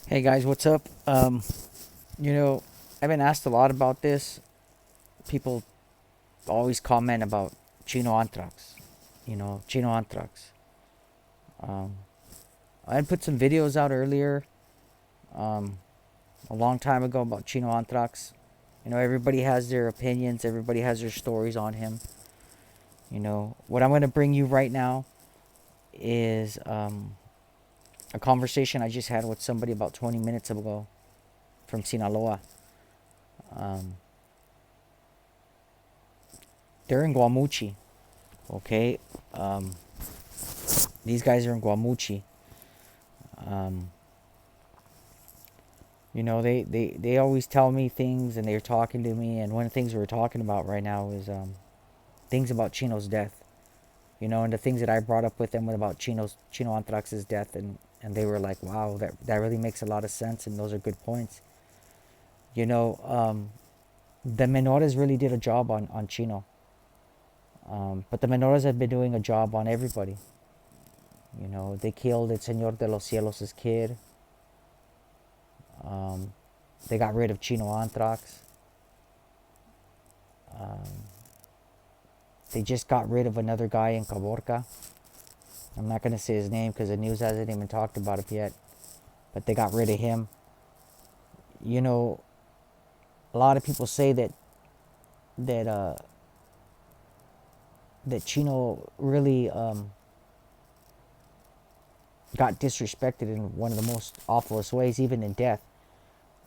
Hey guys, what's up? You know, I've been asked a lot about this. People always comment about Chino Anthrax. Chino Anthrax. Um, I had put some videos out earlier, um, a long time ago about Chino Anthrax. Everybody has their opinions. Everybody has their stories on him. What I'm going to bring you right now is a conversation I just had with somebody about 20 minutes ago from Sinaloa. Um, they're in Guamuchi. Okay. Um, these guys are in Guamuchi. Um, they always tell me things and they're talking to me. And one of the things we're talking about right now is things about Chino's death. And the things that I brought up with them about Chino Anthrax's death. And they were like, wow, that really makes a lot of sense. And those are good points. You know, um, the Menores really did a job on Chino. But the Menores have been doing a job on everybody. They killed El Señor de los Cielos' kid. Um, they got rid of Chino Anthrax. Um, they just got rid of another guy in Caborca. I'm not going to say his name because the news hasn't even talked about it yet. But they got rid of him. You know, a lot of people say that uh, that Chino really got disrespected in one of the most awfulest ways, even in death.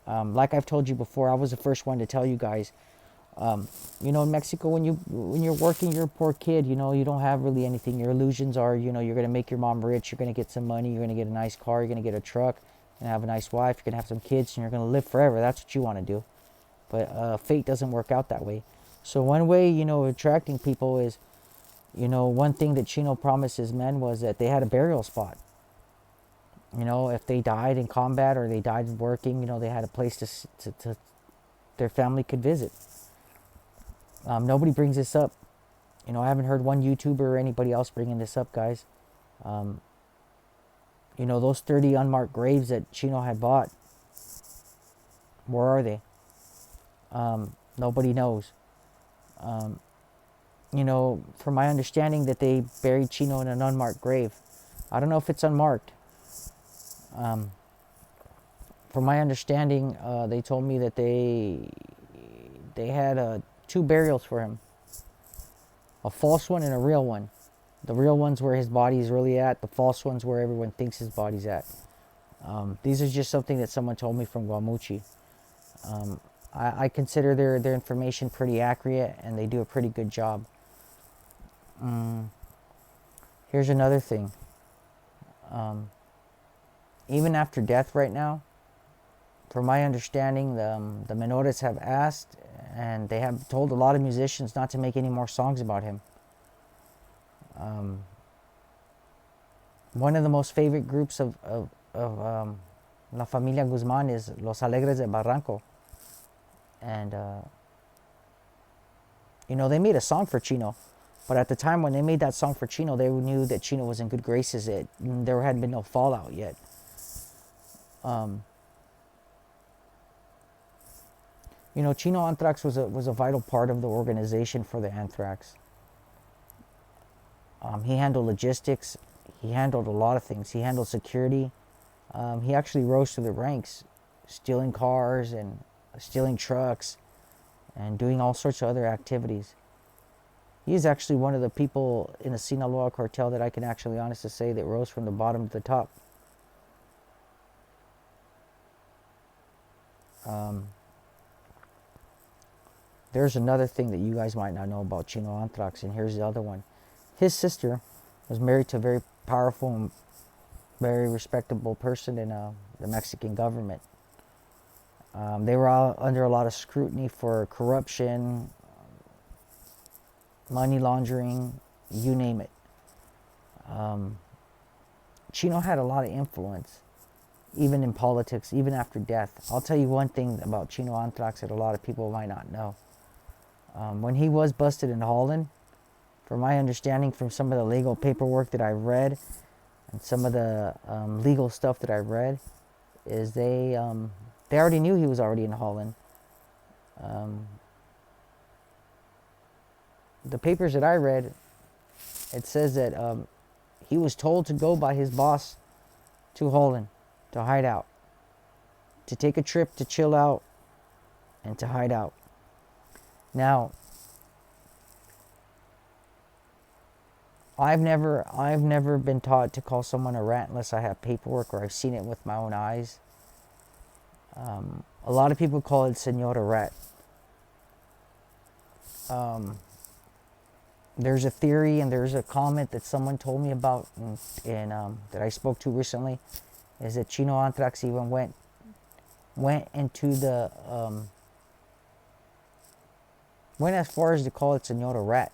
Like I've told you before, I was the first one to tell you guys. In Mexico, when you're working, you're a poor kid. You don't have really anything. Your illusions are, you're gonna make your mom rich. You're gonna get some money. You're gonna get a nice car. You're gonna get a truck. You're gonna have a nice wife. You're gonna have some kids, and you're gonna live forever. That's what you want to do. But fate doesn't work out that way. So one way, attracting people is, one thing that Chino promised his men was that they had a burial spot. If they died in combat or they died working, they had a place to their family could visit. Nobody brings this up. I haven't heard one YouTuber or anybody else bringing this up, guys. Um, those 30 unmarked graves that Chino had bought, where are they? Nobody knows. Um, from my understanding, that they buried Chino in an unmarked grave. I don't know if it's unmarked. Um, from my understanding, they told me that they had two burials for him, a false one and a real one. The real one's where his body is really at. The false one's where everyone thinks his body's at. These are just something that someone told me from Guamuchi. I consider their information pretty accurate, and they do a pretty good job. Um, Here's another thing. Um, Even after death right now, from my understanding, the Menores have asked and they have told a lot of musicians not to make any more songs about him. Um, One of the most favorite groups of La Familia Guzman is Los Alegres de Barranco. And, they made a song for Chino. But at the time when they made that song for Chino, they knew that Chino was in good graces. There hadn't been no fallout yet. Um, Chino Anthrax was a vital part of the organization for the Anthrax. He handled logistics. He handled a lot of things. He handled security. He actually rose to the ranks, stealing cars and stealing trucks and doing all sorts of other activities. He is actually one of the people in the Sinaloa cartel that I can actually honestly say that rose from the bottom to the top. Um, there's another thing that you guys might not know about Chino Anthrax, and here's the other one. His sister was married to a very powerful and very respectable person in the Mexican government. They were all under a lot of scrutiny for corruption, money laundering, you name it. Um, Chino had a lot of influence, even in politics, even after death. I'll tell you one thing about Chino Anthrax that a lot of people might not know. When he was busted in Holland, from my understanding, from some of the legal paperwork that I read and some of the legal stuff that I read, is they already knew he was already in Holland. The papers that I read, it says that he was told to go by his boss to Holland to hide out, to take a trip to chill out and to hide out. Now, I've never been taught to call someone a rat unless I have paperwork or I've seen it with my own eyes. A lot of people call it Senora Rat. There's a theory and there's a comment that someone told me about and that I spoke to recently, is that Chino Anthrax even went into the went as far as to call it Senora Rat.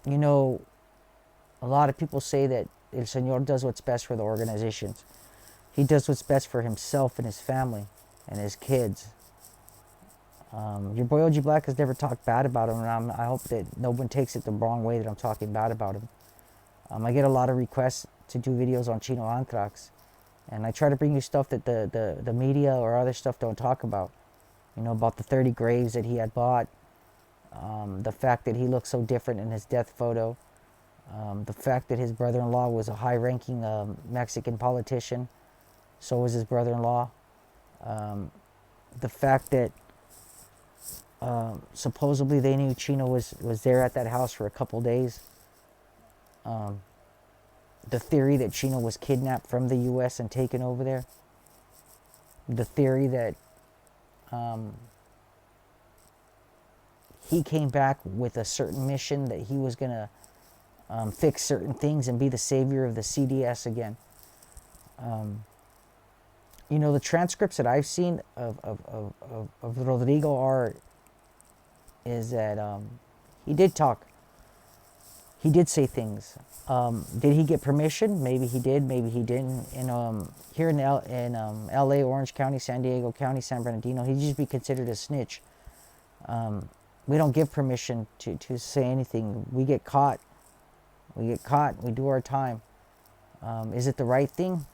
You know, a lot of people say that El Senor does what's best for the organizations. He does what's best for himself and his family and his kids. Your boy OG Black has never talked bad about him, and I hope that no one takes it the wrong way that I'm talking bad about him. I get a lot of requests to do videos on Chino Anthrax, and I try to bring you stuff that the media or other stuff don't talk about. You know, about the 30 graves that he had bought, the fact that he looked so different in his death photo, the fact that his brother-in-law was a high-ranking Mexican politician, so was his brother-in-law, the fact that supposedly they knew Chino was there at that house for a couple days. The theory that Chino was kidnapped from the U.S. and taken over there. The theory that he came back with a certain mission, that he was going to fix certain things and be the savior of the CDS again. You know, the transcripts that I've seen of Rodrigo are is that he did talk. He did say things. Did he get permission? Maybe he did, maybe he didn't. And here in L.A., Orange County, San Diego County, San Bernardino, he'd just be considered a snitch. We don't give permission to say anything. We get caught. We get caught. We do our time. Is it the right thing?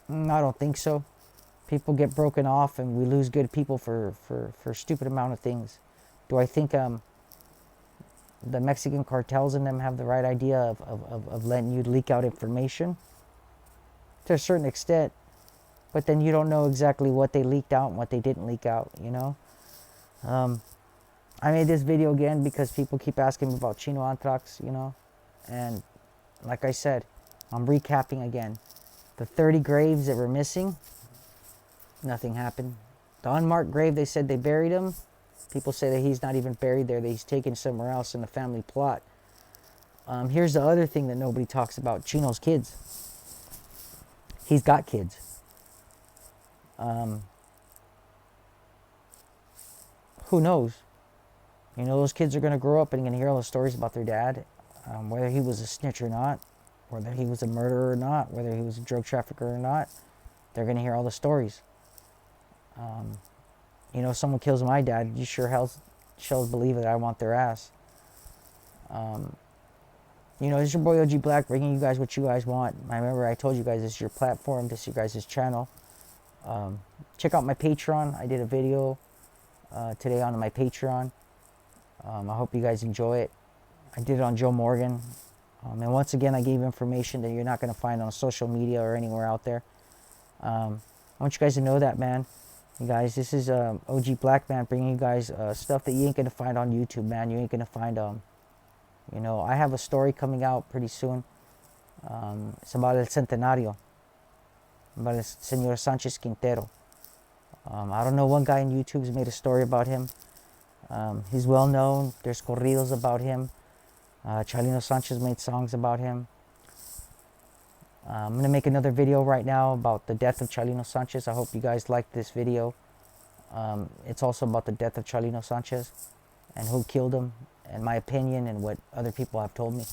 I don't think so. People get broken off and we lose good people for a stupid amount of things. Do I think the Mexican cartels and them have the right idea of letting you leak out information? To a certain extent. But then you don't know exactly what they leaked out and what they didn't leak out, you know? I made this video again because people keep asking me about Chino Anthrax, you know? And like I said, I'm recapping again. The 30 graves that were missing, nothing happened. The unmarked grave, they said they buried him. People say that he's not even buried there, that he's taken somewhere else in the family plot. Here's the other thing that nobody talks about. Chino's kids. He's got kids. Who knows? You know, those kids are going to grow up and going to hear all the stories about their dad. Whether he was a snitch or not. Whether he was a murderer or not. Whether he was a drug trafficker or not. They're going to hear all the stories. You know, if someone kills my dad, you sure shells believe that I want their ass. You know, this is your boy OG Black, bringing you guys what you guys want. I remember I told you guys this is your platform, this is your guys' channel. Check out my Patreon. I did a video today on my Patreon. I hope you guys enjoy it. I did it on Joe Morgan. And once again, I gave information that you're not going to find on social media or anywhere out there. I want you guys to know that, man. You guys, this is OG Black, man, bringing you guys stuff that you ain't going to find on YouTube, man. You ain't going to find, you know, I have a story coming out pretty soon. It's about El Centenario. About el Señor Sanchez Quintero. I don't know, one guy on YouTube's made a story about him. He's well known. There's corridos about him. Chalino Sanchez made songs about him. I'm going to make another video right now about the death of Chalino Sanchez. I hope you guys like this video. It's also about the death of Chalino Sanchez and who killed him, and my opinion and what other people have told me.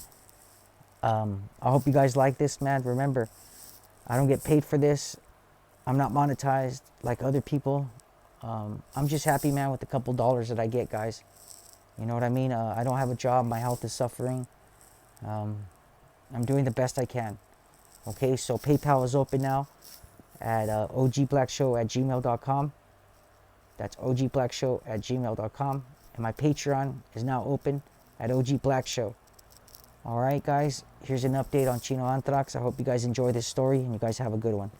I hope you guys like this, man. Remember, I don't get paid for this. I'm not monetized like other people. I'm just happy, man, with a couple dollars that I get, guys. You know what I mean? I don't have a job. My health is suffering. I'm doing the best I can. Okay, so PayPal is open now at ogblackshow@gmail.com. That's ogblackshow@gmail.com. And my Patreon is now open at ogblackshow. Alright guys, here's an update on Chino Anthrax. I hope you guys enjoy this story and you guys have a good one.